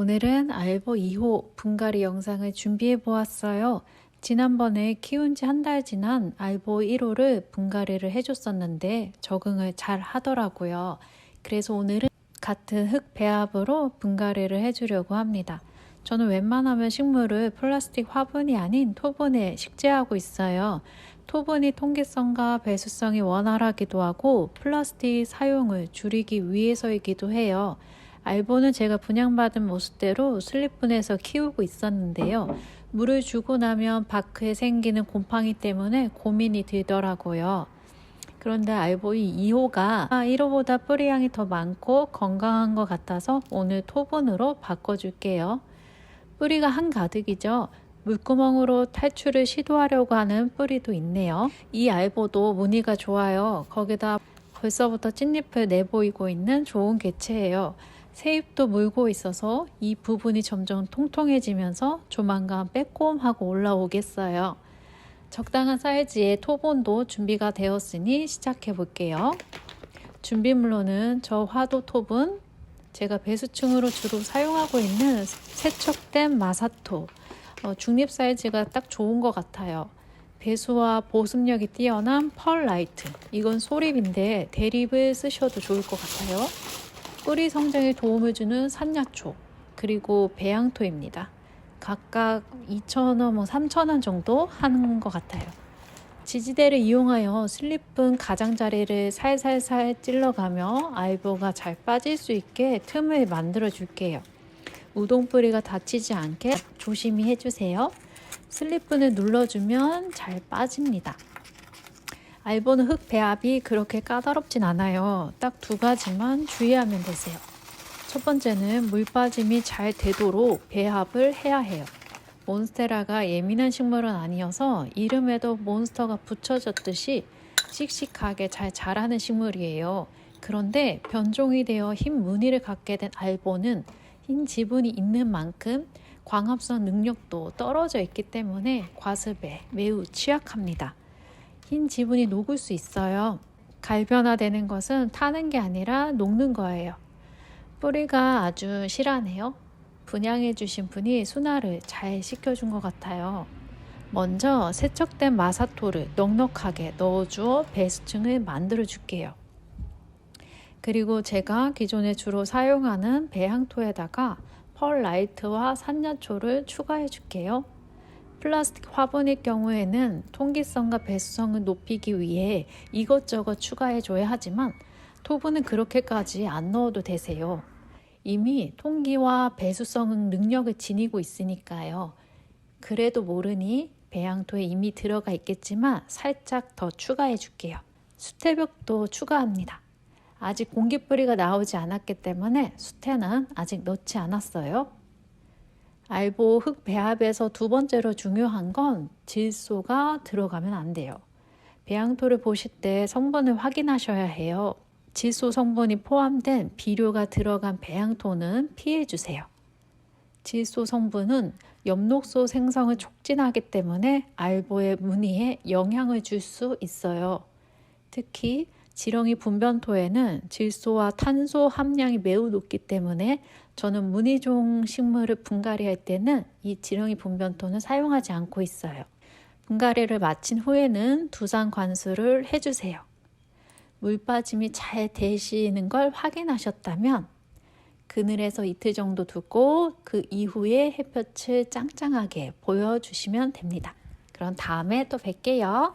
오늘은 알보 2호 분갈이 영상을 준비해 보았어요. 지난번에 키운 지 한 달 지난 알보 1호를 분갈이를 해줬었는데 적응을 잘 하더라고요. 그래서 오늘은 같은 흙 배합으로 분갈이를 해주려고 합니다. 저는 웬만하면 식물을 플라스틱 화분이 아닌 토분에 식재하고 있어요. 토분이 통기성과 배수성이 원활하기도 하고 플라스틱 사용을 줄이기 위해서이기도 해요. 알보는 제가 분양받은 모습대로 슬립분해서 키우고 있었는데요. 물을 주고 나면 바크에 생기는 곰팡이 때문에 고민이 들더라고요. 그런데 알보이 2호가 1호보다 뿌리양이 더 많고 건강한 것 같아서 오늘 토분으로 바꿔줄게요. 뿌리가 한가득이죠. 물구멍으로 탈출을 시도하려고 하는 뿌리도 있네요. 이 알보도 무늬가 좋아요. 거기다 벌써부터 찐잎을 내보이고 있는 좋은 개체예요. 새잎도 물고 있어서 이 부분이 점점 통통해지면서 조만간 빼꼼하고 올라오겠어요. 적당한 사이즈의 토본도 준비가 되었으니 시작해 볼게요. 준비물로는 저 화도 토분, 제가 배수층으로 주로 사용하고 있는 세척된 마사토, 중립 사이즈가 딱 좋은 것 같아요. 배수와 보습력이 뛰어난 펄라이트, 이건 소립인데 대립을 쓰셔도 좋을 것 같아요. 뿌리 성장에 도움을 주는 산야초, 그리고 배양토입니다. 각각 2,000원, 3,000원 정도 하는 것 같아요. 지지대를 이용하여 슬립분 가장자리를 살살살 찔러가며 알보가 잘 빠질 수 있게 틈을 만들어 줄게요. 우동뿌리가 다치지 않게 조심히 해주세요. 슬립분을 눌러주면 잘 빠집니다. 알보는 흙 배합이 그렇게 까다롭진 않아요. 딱 두 가지만 주의하면 되세요. 첫 번째는 물 빠짐이 잘 되도록 배합을 해야 해요. 몬스테라가 예민한 식물은 아니어서 이름에도 몬스터가 붙여졌듯이 씩씩하게 잘 자라는 식물이에요. 그런데 변종이 되어 흰 무늬를 갖게 된 알보는 흰 지분이 있는 만큼 광합성 능력도 떨어져 있기 때문에 과습에 매우 취약합니다. 흰 지분이 녹을 수 있어요. 갈변화되는 것은 타는 게 아니라 녹는 거예요. 뿌리가 아주 실하네요. 분양해 주신 분이 순화를 잘 시켜준 것 같아요. 먼저 세척된 마사토를 넉넉하게 넣어주어 배수층을 만들어 줄게요. 그리고 제가 기존에 주로 사용하는 배양토에다가 펄라이트와 산야초를 추가해 줄게요. 플라스틱 화분일 경우에는 통기성과 배수성을 높이기 위해 이것저것 추가해 줘야 하지만 토분은 그렇게까지 안 넣어도 되세요. 이미 통기와 배수성 능력을 지니고 있으니까요. 그래도 모르니 배양토에 이미 들어가 있겠지만 살짝 더 추가해 줄게요. 수태벽도 추가합니다. 아직 공기뿌리가 나오지 않았기 때문에 수태는 아직 넣지 않았어요. 알보 흙 배합에서 두 번째로 중요한 건 질소가 들어가면 안 돼요. 배양토를 보실 때 성분을 확인하셔야 해요. 질소 성분이 포함된 비료가 들어간 배양토는 피해주세요. 질소 성분은 엽록소 생성을 촉진하기 때문에 알보의 무늬에 영향을 줄 수 있어요. 특히 지렁이 분변토에는 질소와 탄소 함량이 매우 높기 때문에 저는 무늬종 식물을 분갈이할 때는 이 지렁이 분변토는 사용하지 않고 있어요. 분갈이를 마친 후에는 두상 관수를 해주세요. 물 빠짐이 잘 되시는 걸 확인하셨다면 그늘에서 이틀 정도 두고 그 이후에 햇볕을 짱짱하게 보여주시면 됩니다. 그럼 다음에 또 뵐게요.